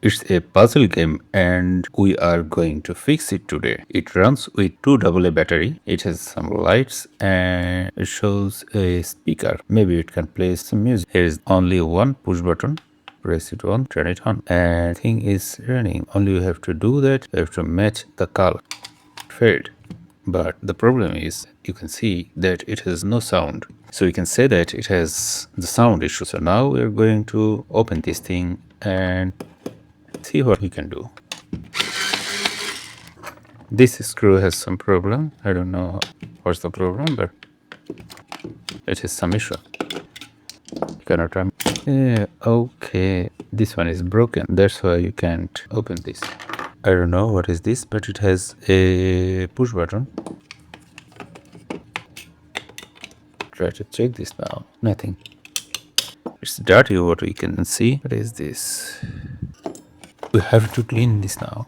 It's a puzzle game and we are going to fix it today. It runs with 2 AA battery. It has some lights and it shows a speaker. Maybe it can play some music. Here is only one push button. Press it on, turn it on, and thing is running. Only you have to do that. You have to match the color. Failed. But the problem is you can see that it has no sound. So you can say that it has the sound issue. So now we're going to open this thing and see what we can do. This screw has some problem. I don't know what's the problem, but it has some issue. You cannot run. Yeah, okay. This one is broken. That's why you can't open this. I don't know what is this, but it has a push button. Try to check this now. Nothing. It's dirty what we can see. What is this? We have to clean this now.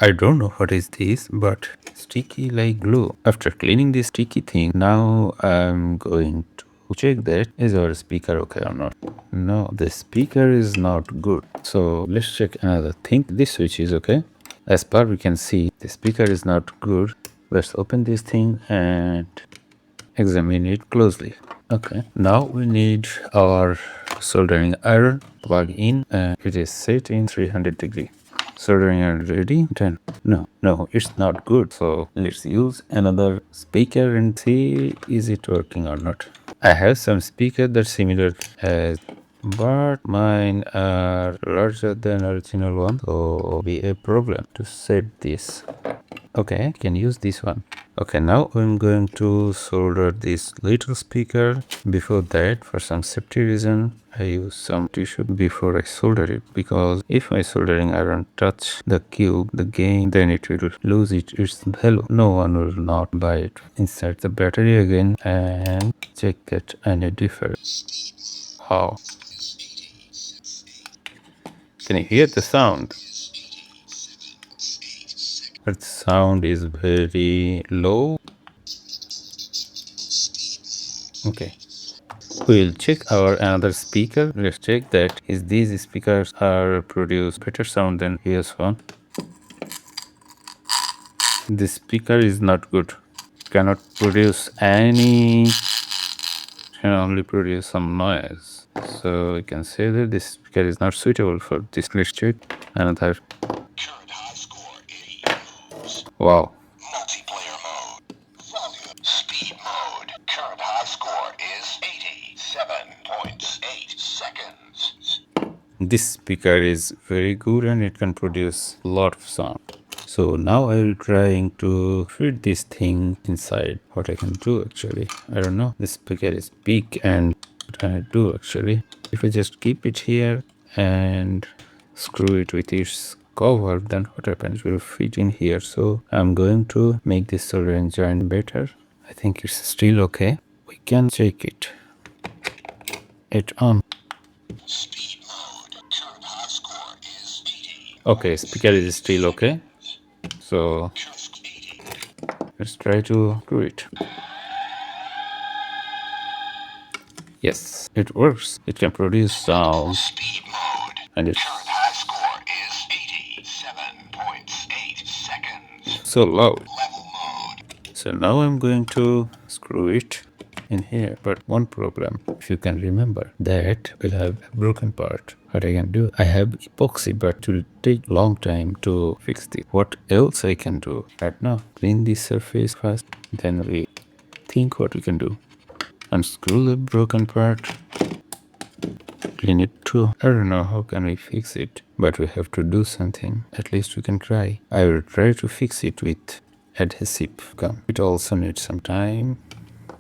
I don't know what is this, but sticky like glue. After cleaning this sticky thing, now I'm going to check that is our speaker okay or not. No, the speaker is not good. So let's check another thing. This switch is okay. As far we can see, the speaker is not good. Let's open this thing and examine it closely. Okay, now we need our soldering iron. Plug in and it is set in 300 degree. Soldering iron ready. Then no, it's not good. So let's use another speaker and see is it working or not. I have some speakers that similar as, but mine are larger than original one, so be a problem to set this. Okay, I can use this one. Okay, now I'm going to solder this little speaker. Before that, for some safety reason, I use some tissue before I solder it, because if my soldering iron touch the cube, the game, then it will lose its value. No one will not buy it. Insert the battery again and check that any difference. How? Can you hear the sound? But the sound is very low. Okay. We'll check our another speaker. Let's check that is these speakers are produce better sound than PS1. This speaker is not good. Cannot produce any, can only produce some noise. So we can say that this speaker is not suitable for this. Let's check another. Current high score 80. Wow. Multiplayer mode. Volume. Speed mode. Current high score is 87.8 seconds. This speaker is very good and it can produce a lot of sound. So now I will trying to fit this thing inside. What I can do actually, I don't know. This speaker is big and what can I do actually? If I just keep it here and screw it with its cover, then what happens? It will fit in here. So I'm going to make this soldering joint better. I think it's still okay. We can check it. It on. Speed mode. Current high score is 80. Okay, speaker is still okay. So let's try to screw it. Yes, it works. It can produce sound. Speed mode. And it's Current high score is 87.8 seconds. so loud. Level mode. So now I'm going to screw it in here. But one problem, if you can remember, that will have a broken part. What I can do, I have epoxy, but it will take long time to fix it. What else I can do? Right now, clean this surface first, then we think what we can do. Unscrew the broken part, clean it too. I don't know how can we fix it, but we have to do something. At least we can try. I will try to fix it with adhesive gum. It also needs some time,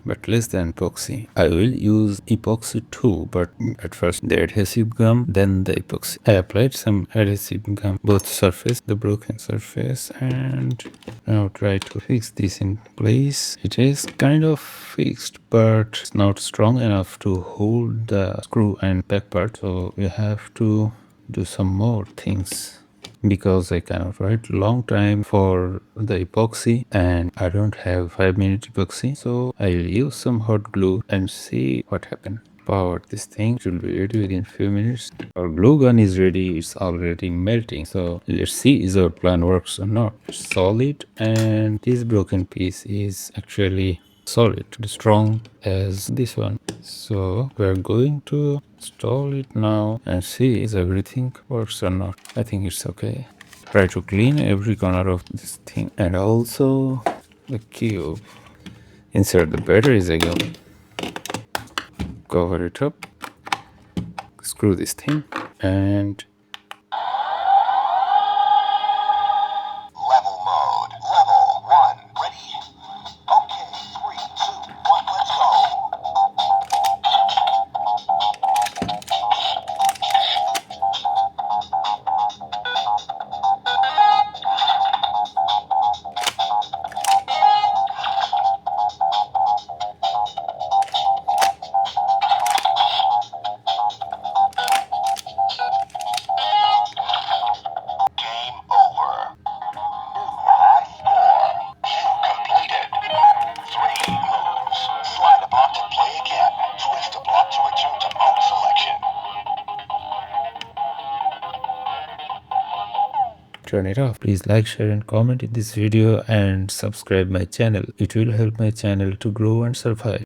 but less than epoxy. I will use epoxy too, but at first the adhesive gum, then the epoxy. I applied some adhesive gum, both surface, the broken surface, and now try to fix this in place. It is kind of fixed, but it's not strong enough to hold the screw and back part, so we have to do some more things. Because I cannot write long time for the epoxy and I don't have 5-minute epoxy, so I'll use some hot glue and see what happens. power this thing. It will be ready within few minutes. Our glue gun is ready. It's already melting. So let's see is our plan works or not. Solid, and this broken piece is actually solid, strong as this one. So we're going to install it now and see is everything works or not. I think it's okay. Try to clean every corner of this thing and also the cube. Insert the batteries again. Cover it up. Screw this thing and Level mode. Level 1. Ready? Okay, 3, 2, 1, let's go. Game over. High score. Completed. 3 moves. Slide a block to play again. Twist a block to return to mode selection. turn it off. Please like, share and comment in this video and subscribe my channel. It will help my channel to grow and survive.